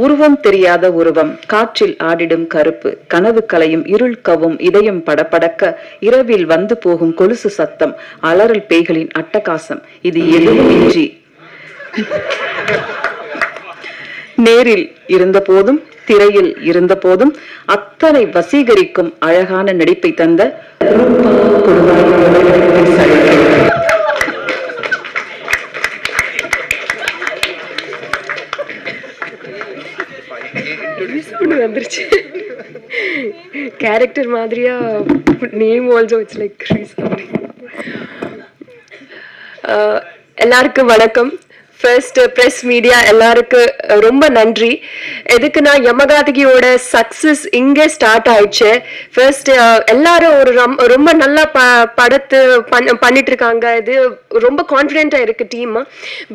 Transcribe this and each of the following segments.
உருவம் தெரியாத உருவம், காற்றில் ஆடிடும் கருப்பு, கனவு கலையும் இருள் கவும் இதயம் படபடக்க, இரவில் வந்து போகும் கொலுசு சத்தம், அலறல் பேய்களின் அட்டகாசம், இது எதுவும் இன்றி நேரில் இருந்த போதும் திரையில் இருந்த போதும் அத்தனை வசீகரிக்கும் அழகான நடிப்பை தந்த வந்துருச்சு. கேரக்டர் மாதிரியா நேம் ஆல்சோ இட்ஸ் லைக் எல்லாருக்கும் வணக்கம். ஃபர்ஸ்ட் ப்ரெஸ் மீடியா எல்லாருக்கும் ரொம்ப நன்றி. எதுக்குன்னா யமகாதகியோட சக்ஸஸ் இங்கே ஸ்டார்ட் ஆயிடுச்சு. ஃபர்ஸ்ட் எல்லாரும் ஒரு ரொம்ப நல்லா படத்து பண்ணிட்டு இருக்காங்க. இது ரொம்ப கான்ஃபிடென்ட்டா இருக்கு டீம்.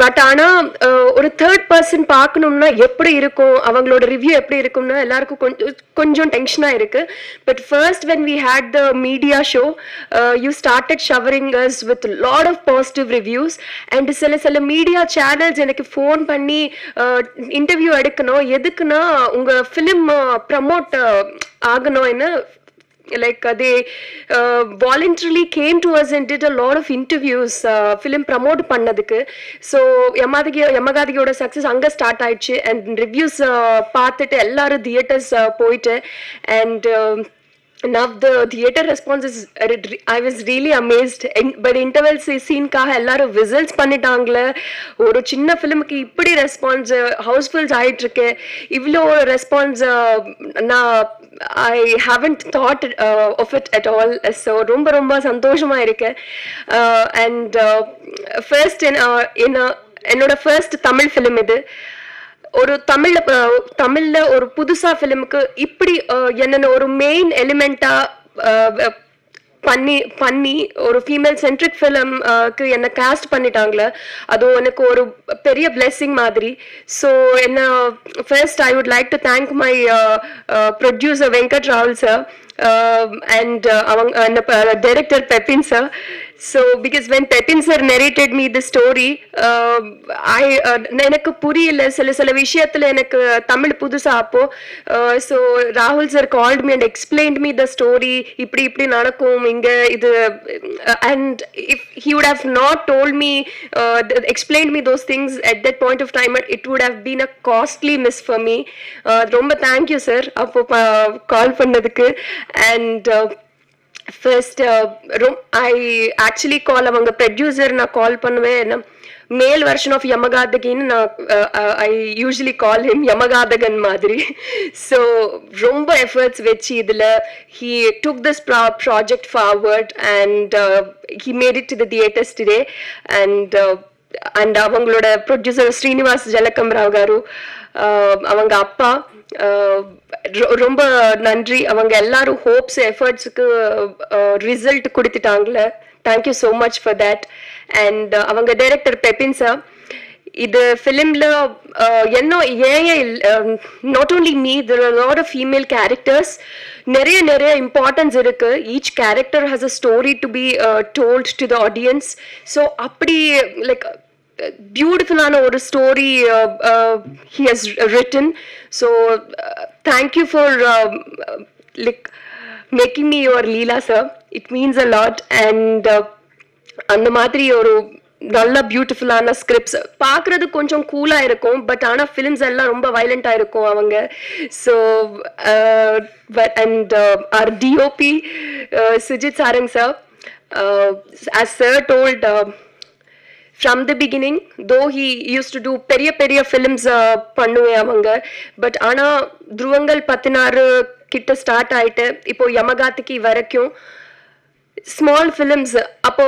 பட் ஆனால் ஒரு தேர்ட் பர்சன் பார்க்கணும்னா எப்படி இருக்கும், அவங்களோட ரிவ்யூ எப்படி இருக்கும்னா எல்லாருக்கும் கொஞ்சம் டென்ஷனாக இருக்கு. But first when we had the media show you started showering us with lot of positive reviews. And சில மீடியா சேனல்ஸ் எனக்கு ஃபோன் பண்ணி இன்டர்வியூ எடுக்கணும், எதுக்குன்னா உங்க ஃபிலிம் ப்ரமோட் ஆகணும்னு. Like they voluntarily came to us and did a lot of interviews film promote பண்ணதுக்கு. So யமகாதகியோட success அங்கே start ஆயிடுச்சு. அண்ட் ரிவ்யூஸ் பார்த்துட்டு எல்லாரும் தியேட்டர்ஸ் போயிட்டு and now the theater response is I was really amazed. But interval scene காக எல்லாரும் whistles பண்ணிட்டாங்களே. ஒரு சின்ன ஃபிலிமுக்கு இப்படி ரெஸ்பான்ஸ் ஹவுஸ்ஃபுல்ஸ் ஆயிட்டு இருக்கு. இவ்வளோ ரெஸ்பான்ஸ் நான் I haven't thought of it at all. So ரொம்ப ரொம்ப சந்தோஷமா இருக்கு. அண்ட் ஃபர்ஸ்ட் என்னோட ஃபர்ஸ்ட் தமிழ் ஃபிலிம் இது. ஒரு தமிழ்ல ஒரு புதுசா ஃபிலிமுக்கு இப்படி என்னென்ன ஒரு மெயின் எலிமெண்டா பண்ணி ஒரு ஃபீமேல் சென்ட்ரிக் ஃபிலிம்க்கு என்ன காஸ்ட் பண்ணிட்டாங்களே, அதுவும் எனக்கு ஒரு பெரிய பிளெஸிங் மாதிரி. ஸோ என்ன first I would like to thank my producer Venkat Raval sir and அவங்க director Pepin sir. So because when Pepin sir narrated me the story, எனக்கு புரியல சில விஷயத்துல எனக்கு தமிழ் புதுசா அப்போ. So Rahul sir called me and explained me the story. இப்படி நடக்கும் இங்க இது. And if he would have not told me, explained me those things at that point of time, it would have been a costly miss for me. ரொம்ப thank you sir அப்போ கால் பண்ணதுக்கு. And first I actually call அவங்க producer நான் கால் பண்ணுவேன். மேல் version of யமகாதகின்னு நான் ஐ usually call him யமகாதகன் மாதிரி. So ரொம்ப எஃபர்ட்ஸ் வச்சு இதில் he took this project forward and he made it to the theatres today. And அவங்களோட ப்ரொடியூசர் ஸ்ரீனிவாஸ் ஜலக்கம் ராவ் காரு, அவங்க அப்பா, ரொம்ப நன்றி. அவங்க எல்லாரும் ஹோப்ஸ் எஃபர்ட்ஸுக்கு ரிசல்ட் கொடுத்துட்டாங்களே. Thank you so much for that. And அவங்க டைரக்டர் பெப்பின் சார், இது ஃபிலிம்ல என்ன not only me, there are lot of female characters. நிறைய இம்பார்ட்டன்ஸ் இருக்கு. Each character has a story to be told to the audience. So அப்படி like பியூட்டிஃபுல்லான ஒரு story he has written. So thank you for like making me your Leela sir. It means a lot. And அந்த மாதிரி ஒரு நல்ல பியூட்டிஃபுல்லான scripts பார்க்குறது கொஞ்சம் கூலாக இருக்கும். பட் ஆனால் ஃபிலிம்ஸ் எல்லாம் ரொம்ப வயலண்ட்டாக இருக்கும் அவங்க. So and our DOP Sujith Sarang sir, as sir told, from the beginning, though he used to do பெரிய films பண்ணுவேன் அவங்க. பட் ஆனால் துருவங்கள் 16 கிட்ட ஸ்டார்ட் ஆயிட்டு இப்போ யமகாதகி வரைக்கும் ஸ்மால் ஃபிலிம்ஸ். அப்போ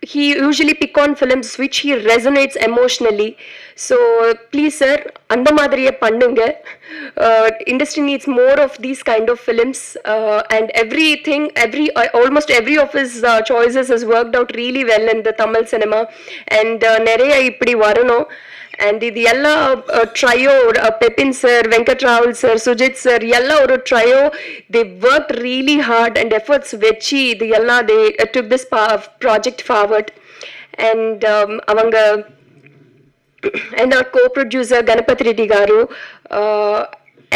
he usually pick on films which he resonates emotionally. So please sir, அந்த மாதிரியே பண்ணுங்க. Industry needs more of these kind of films. And almost every of his choices has worked out really well in the Tamil cinema. And நிறைய இப்படி வரணும். And இது எல்லா trio, Pepin sir, Venkat Raval sir, Sujith sir, எல்லாம் ஒரு trio. They work really hard and efforts வச்சு இது எல்லாம் they took this project forward. And அவங்க and our co-producer Ganapati Reddy Garu,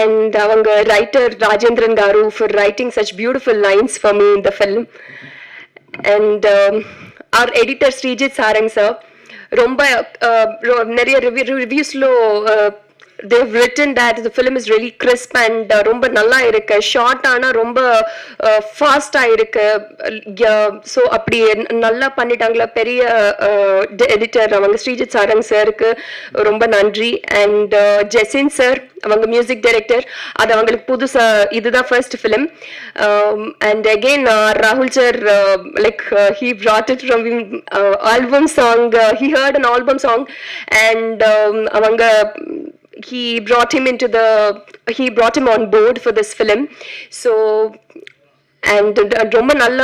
and avanga writer Rajendran Garu for writing such beautiful lines for me in the film, and our editor Srijit Sarang sir, romba nariya reviews-lo they've written that the film is really crisp and romba nalla irukku, short ana romba fast ah irukku, so appadi nalla pannitaangala periya editor avanga Srijit Sarang sir ku romba nandri, and Jasin sir avanga music director, adu avangalukku pudusa idudha first film, and again Rahul sir he brought it from album song, he heard an album song, and avanga he brought him on board for this film. So and ரொம்ப நல்ல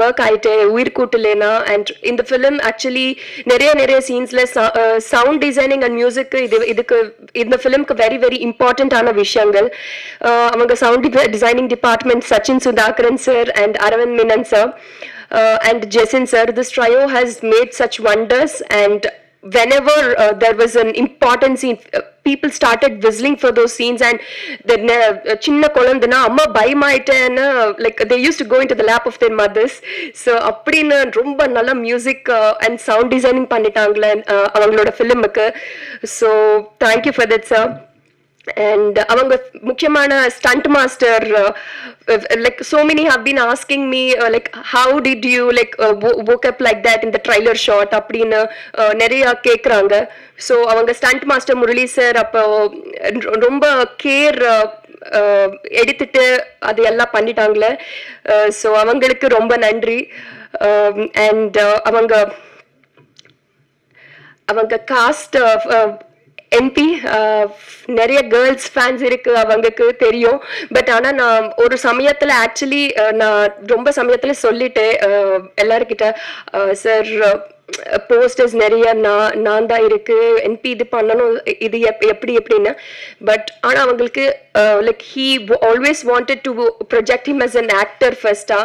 work ஆயிட்டு உயிர் கூட்டலேனா, and in the film actually நிறைய சீன்ஸ்ல sound designing and music இதுக்கு இந்த ஃபிலிம்க்கு very very important ஆன விஷயங்கள். அவங்க sound designing department Sachin Sudhakaran sir and Aravind Menon sir and Jason sir, this trio has made such wonders, and whenever there was an important scene, people started whistling for those scenes, and the chinna kolandana amma bayamaitena, like they used to go into the lap of their mothers. So appadina romba nalla music and sound designing pannitaangala avangaloda filmukku. So thank you for that sir. And avanga mukyamana stunt master, like so many have been asking me like how did you like woke up like that in the trailer shot appadina neriya kekranga. So avanga stunt master Murali sir appo romba care எடுத்துட்டு அது எல்லாம் பண்ணிட்டாங்களே, so அவங்களுக்கு ரொம்ப நன்றி. And அவங்க cost MP நிறைய girls fans இருக்கு அவங்களுக்கு தெரியும், பட் ஆனால் நான் ஒரு சமயத்தில் ஆக்சுவலி நான் ரொம்ப சமயத்தில் சொல்லிட்டேன் எல்லாருக்கிட்ட, சார் போஸ்டர்ஸ் நிறைய நான் தான் இருக்கு, என்பி இது பண்ணணும், இது எப்படின்னு. பட் ஆனால் அவங்களுக்கு like he always wanted to project him as an actor ஃபர்ஸ்டா.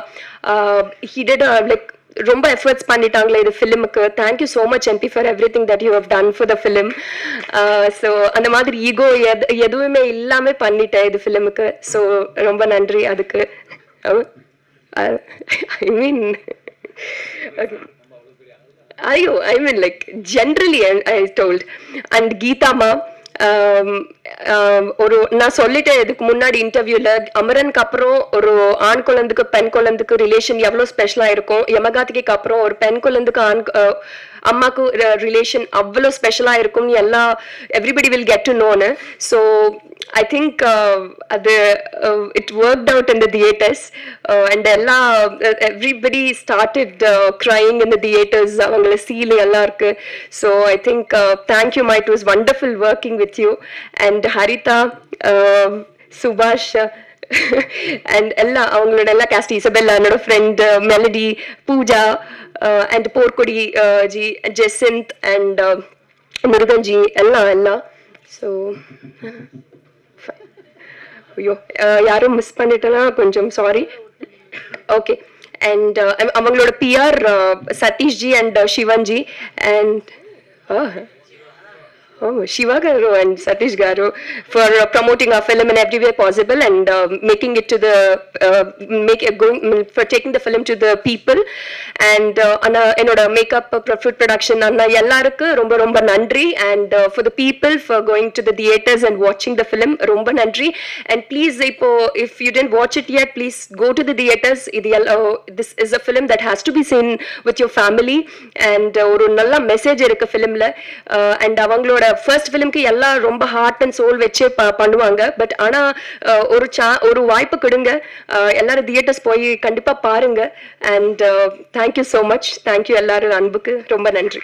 ஹீ டிட் லைக் ரொம்ப எஃபர்ட்ஸ் பண்ணிட்டாங்களே இது ஃபிலிமுக்கு. Thank you so much MP for everything that you have done for the film. So அந்த மாதிரி ஈகோ எதுவுமே இல்லாமல் பண்ணிட்டேன் இது ஃபிலிமுக்கு. ஸோ ரொம்ப நன்றி அதுக்கு. ஐ மீன் I mean like generally I told. And Geeta ma, ஒரு நான் சொல்லிட்டேன் இதுக்கு முன்னாடி இன்டர்வியூல, அமரனுக்கு அப்புறம் ஒரு ஆண் குழந்தைக்கு பெண் குழந்தைக்கு ரிலேஷன் எவ்வளவு ஸ்பெஷலா இருக்கும், யமகாதிக்கு அப்புறம் ஒரு பெண் குழந்தைக்கு அம்மாக்கு ரிலேஷன் அவ்வளோ ஸ்பெஷலா இருக்கும்னு எல்லாம் எவ்ரிபடி வில் கெட் டு நோன்னு. ஸோ ஐ திங்க் அது it worked out in the theatres, and எல்லாம் everybody started crying in the theatres, அவங்கள சீல் எல்லாம் இருக்கு. ஸோ ஐ திங்க் தேங்க்யூ மா, it was wonderful working with you. And Haritha, சுபாஷ் and எல்லாம் அவங்களோட எல்லா கேஸ்ட், இசபெல்லா என்னோட friend, Melody, Pooja and Porkodi ji, Jasinth and Murugan ji, எல்லாம். ஸோ ஐயோ யாரும் மிஸ் பண்ணிட்டேன்னா கொஞ்சம் சாரி. ஓகே. அண்ட் அவங்களோட PR Satish ji and Sivan ji and Shiva Garu and Satish Garu for promoting our film in every way possible, and making it to the for taking the film to the people. And enoda makeup food production anna ellarukku romba romba nandri, and for the people for going to the theaters and watching the film romba nandri. And please if you didn't watch it yet, please go to the theaters. This is a film that has to be seen with your family, and oru nalla message irukku film la. And avangaloda first ஃபிலிம்க்கு எல்லாம் ரொம்ப heart and soul வச்சே பண்ணுவாங்க, but ஆனா ஒரு வாய்ப்பு கொடுங்க, எல்லாரும் தியேட்டர்ஸ் போய் கண்டிப்பா பாருங்க. And thank you so much. Thank you எல்லாரும் அன்புக்கு ரொம்ப நன்றி.